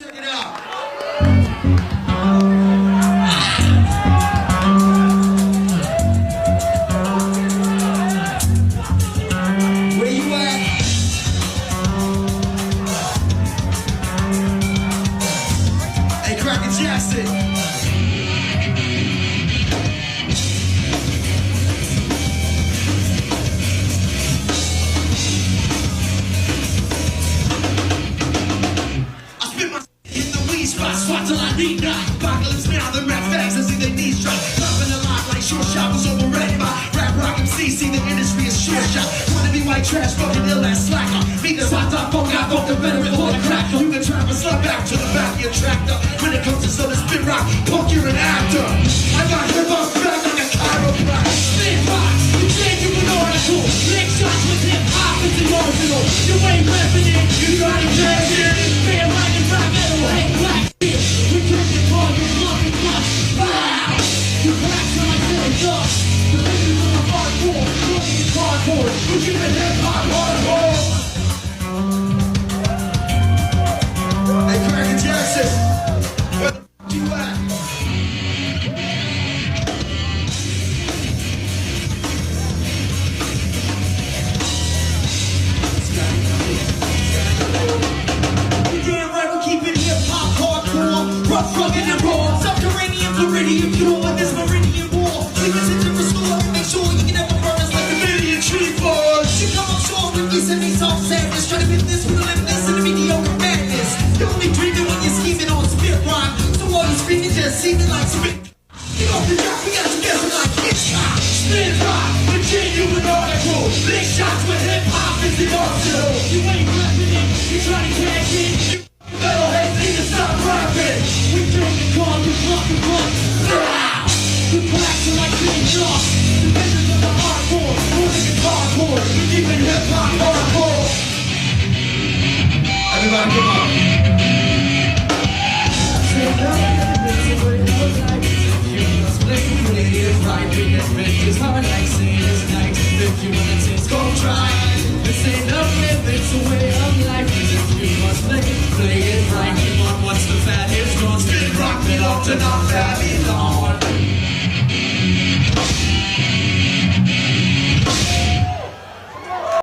Check it out. Where you at? Hey, Cracker Jackson. Swat till I need not. Apocalypse now, the rap fags, I see their knees drop. Dropping a lot like short shot was overrated by rap rock MC. See the industry is short shot. Wanna be white trash, fucking ill ass slacker. Me the hot top funk, I funk the veteran for the cracker. You can try to slap back to the back of your tractor. When it comes to some spin rock, punk, you're an actor. I got hip hop back like a chiropractor. Spin rock, you change you an article. Lick shots with hip hop, it's emotional. You ain't repping it, you got it, cash in. Bam, like a rap metal, hey, black. We turn the target, lock and clutch. Bow! You crack till I feel dust. The business of the hardcore, looking is hardcore. We keep it hip-hop hardcore. Hey, Cracker Jackson, where the f*** you at? Rough, rugged, and raw. Subterranean, Floridian, pure with this Meridian war. We can sit to restore and make sure you can never burn us like a million tree force. You come up short with me, send me soft sadness. Try to fit this with a limbness and a mediocre madness. You're only dreaming when you're scheming on spit rhyme. So while you're screaming, just seeming like spit. Get off the track, we got you guessing like Hitchcock. Spin rock, the genuine article. Big shots with hip-hop is the arsenal. You ain't repping it, you try to cash in. Metalheads need to stop rapping. We drink the car, we fuck and run. We crack till I change off. The business of the hardcore, moving is hardcore. We keep it hip-hop hardcore. Everybody come on. It's hard like saying it's night. If you wanna taste, go try. This ain't no limit, it's a way of life. You must play it right. You want what's the fat is gone. Spin rock, belong to not Babylon.